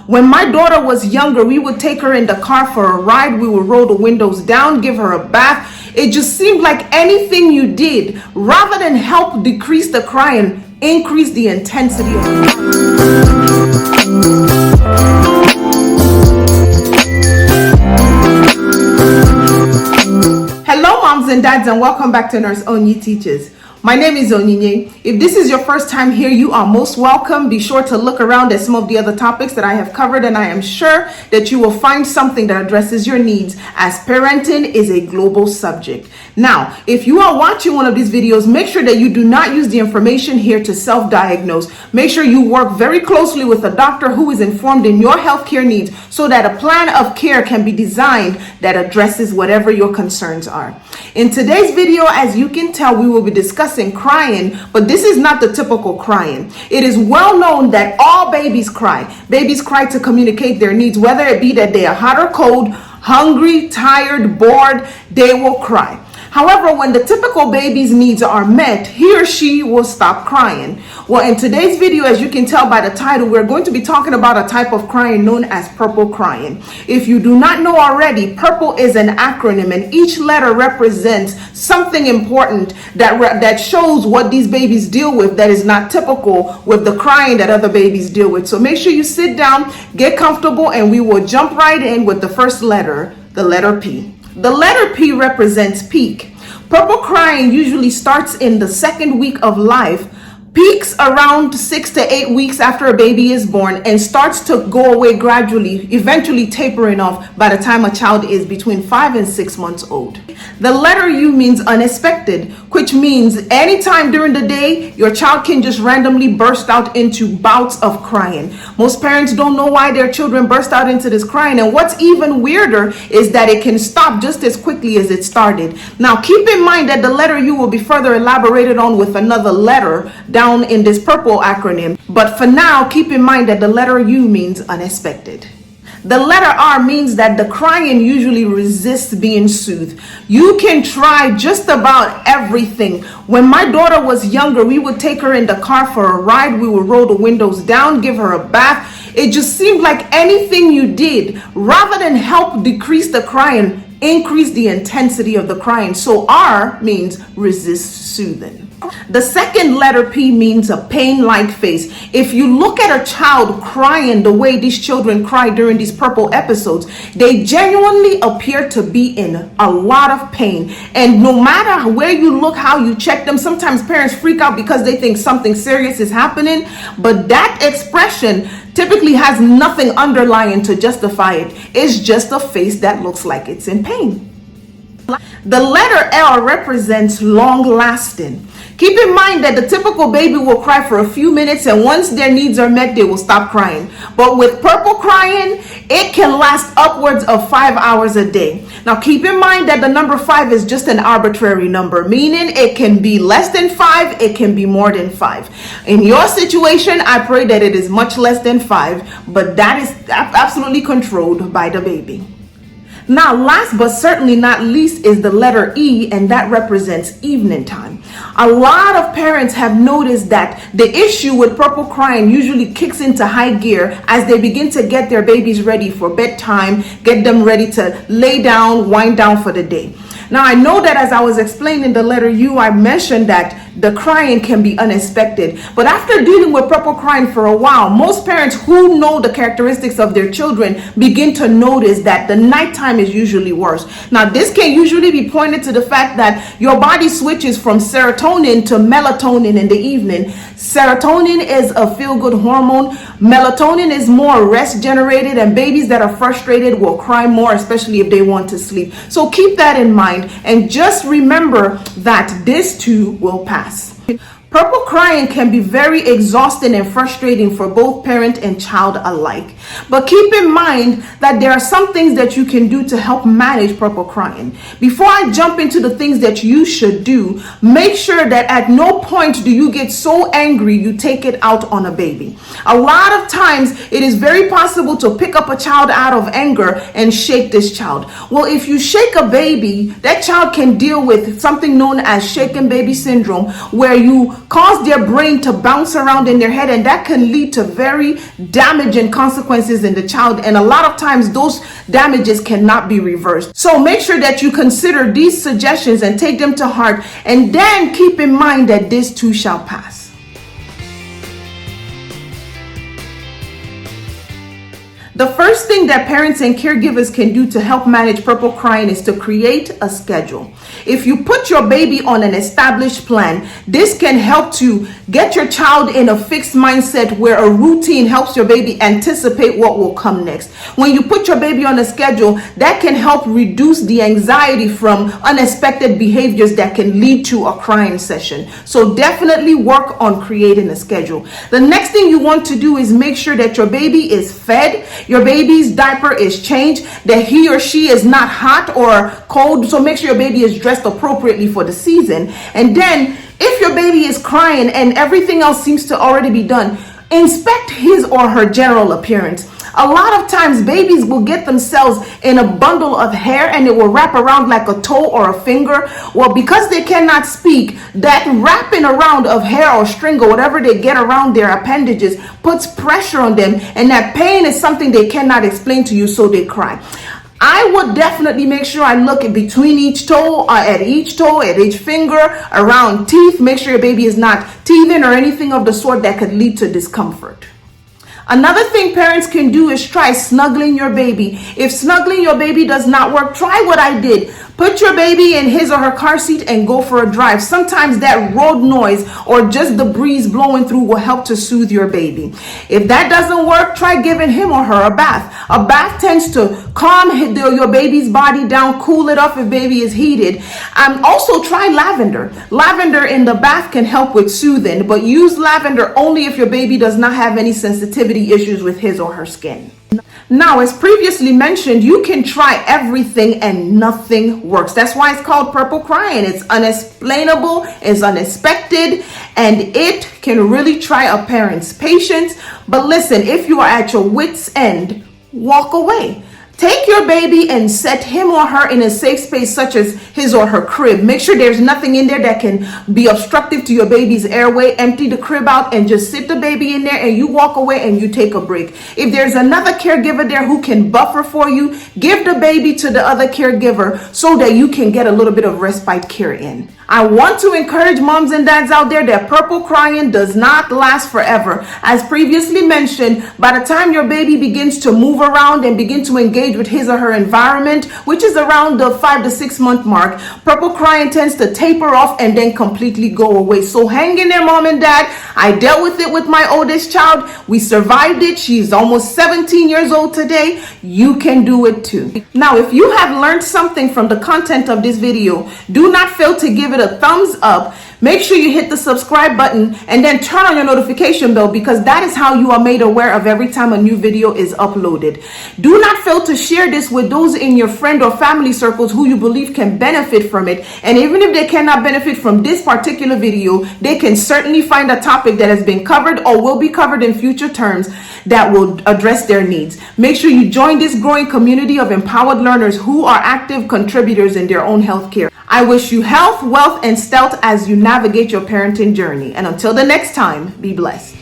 When my daughter was younger, we would take her in the car for a ride. We would roll the windows down, give her a bath. It just seemed like anything you did, rather than help decrease the crying, increase the intensity of the Hello moms and dads, and welcome back to Nurse Onyi Teaches. My name is Onyinye. If this is your first time here, you are most welcome. Be sure to look around at some of the other topics that I have covered, and I am sure that you will find something that addresses your needs, as parenting is a global subject. Now, if you are watching one of these videos, make sure that you do not use the information here to self-diagnose. Make sure you work very closely with a doctor who is informed in your healthcare needs so that a plan of care can be designed that addresses whatever your concerns are. In today's video, as you can tell, we will be discussing crying, but this is not the typical crying. It is well known that all babies cry. Babies cry to communicate their needs, whether it be that they are hot or cold, hungry, tired, bored, they will cry. However, when the typical baby's needs are met, he or she will stop crying. Well, in today's video, as you can tell by the title, we're going to be talking about a type of crying known as purple crying. If you do not know already, purple is an acronym, and each letter represents something important that shows what these babies deal with that is not typical with the crying that other babies deal with. So make sure you sit down, get comfortable, and we will jump right in with the first letter, the letter P. The letter P represents peak. Purple crying usually starts in the second week of life, peaks around 6 to 8 weeks after a baby is born, and starts to go away gradually, eventually tapering off by the time a child is between 5 and 6 months old. The letter U means unexpected, which means anytime during the day, your child can just randomly burst out into bouts of crying. Most parents don't know why their children burst out into this crying, and what's even weirder is that it can stop just as quickly as it started. Now, keep in mind that the letter U will be further elaborated on with another letter down in this purple acronym, but for now, keep in mind that the letter U means unexpected. The letter R means that the crying usually resists being soothed. You can try just about everything. When my daughter was younger, we would take her in the car for a ride. We would roll the windows down, give her a bath. It just seemed like anything you did, rather than help decrease the crying, increase the intensity of the crying. So R means resist soothing. The second letter P means a pain-like face. If you look at a child crying the way these children cry during these purple episodes, they genuinely appear to be in a lot of pain. And no matter where you look, how you check them, sometimes parents freak out because they think something serious is happening, but that expression typically has nothing underlying to justify it. It's just a face that looks like it's in pain. The letter L represents long-lasting. Keep in mind that the typical baby will cry for a few minutes, and once their needs are met, they will stop crying. But with purple crying, it can last upwards of 5 hours a day. Now, keep in mind that the number 5 is just an arbitrary number, meaning it can be less than 5, it can be more than 5. In your situation, I pray that it is much less than 5, but that is absolutely controlled by the baby. Now, last but certainly not least is the letter E, and that represents evening time. A lot of parents have noticed that the issue with purple crying usually kicks into high gear as they begin to get their babies ready for bedtime, get them ready to lay down, wind down for the day. Now, I know that as I was explaining the letter U, I mentioned that the crying can be unexpected. But after dealing with purple crying for a while, most parents who know the characteristics of their children begin to notice that the nighttime is usually worse. Now, this can usually be pointed to the fact that your body switches from serotonin to melatonin in the evening. Serotonin is a feel-good hormone. Melatonin is more rest generated, and babies that are frustrated will cry more, especially if they want to sleep. So keep that in mind, and just remember that this too will pass. Purple crying can be very exhausting and frustrating for both parent and child alike. But keep in mind that there are some things that you can do to help manage purple crying. Before I jump into the things that you should do, make sure that at no point do you get so angry you take it out on a baby. A lot of times it is very possible to pick up a child out of anger and shake this child. Well, if you shake a baby, that child can deal with something known as shaken baby syndrome, where you cause their brain to bounce around in their head, and that can lead to very damaging consequences in the child. And a lot of times those damages cannot be reversed. So make sure that you consider these suggestions and take them to heart, and then keep in mind that this too shall pass. The first thing that parents and caregivers can do to help manage purple crying is to create a schedule. If you put your baby on an established plan, this can help to get your child in a fixed mindset where a routine helps your baby anticipate what will come next. When you put your baby on a schedule, that can help reduce the anxiety from unexpected behaviors that can lead to a crying session. So definitely work on creating a schedule. The next thing you want to do is make sure that your baby is fed, your baby's diaper is changed, that he or she is not hot or cold. So make sure your baby is dressed appropriately for the season. And then if your baby is crying and everything else seems to already be done, inspect his or her general appearance. A lot of times babies will get themselves in a bundle of hair and it will wrap around like a toe or a finger. Well, because they cannot speak, that wrapping around of hair or string or whatever they get around their appendages puts pressure on them, and that pain is something they cannot explain to you, so they cry. I would definitely make sure I look in between each toe, at each finger, around teeth. Make sure your baby is not teething or anything of the sort that could lead to discomfort. Another thing parents can do is try snuggling your baby. If snuggling your baby does not work, try what I did. Put your baby in his or her car seat and go for a drive. Sometimes that road noise or just the breeze blowing through will help to soothe your baby. If that doesn't work, try giving him or her a bath. A bath tends to calm your baby's body down, cool it off if baby is heated. Also try lavender. Lavender in the bath can help with soothing, but use lavender only if your baby does not have any sensitivity issues with his or her skin. Now, as previously mentioned, you can try everything and nothing works. That's why it's called purple crying. It's unexplainable, it's unexpected, and it can really try a parent's patience. But listen, if you are at your wit's end, walk away. Take your baby and set him or her in a safe space such as his or her crib. Make sure there's nothing in there that can be obstructive to your baby's airway. Empty the crib out and just sit the baby in there, and you walk away and you take a break. If there's another caregiver there who can buffer for you, give the baby to the other caregiver so that you can get a little bit of respite care in. I want to encourage moms and dads out there that purple crying does not last forever. As previously mentioned, by the time your baby begins to move around and begin to engage with his or her environment, which is around the 5 to 6 month mark, purple crying tends to taper off and then completely go away. So hang in there, mom and dad. I dealt with it with my oldest child. We survived it. She's almost 17 years old today. You can do it too. Now, if you have learned something from the content of this video, do not fail to give it a thumbs up. Make sure you hit the subscribe button and then turn on your notification bell, because that is how you are made aware of every time a new video is uploaded. Do not fail to share this with those in your friend or family circles who you believe can benefit from it. And even if they cannot benefit from this particular video, they can certainly find a topic that has been covered or will be covered in future terms that will address their needs. Make sure you join this growing community of empowered learners who are active contributors in their own healthcare. I wish you health, wealth, and stealth as you navigate your parenting journey. And until the next time, be blessed.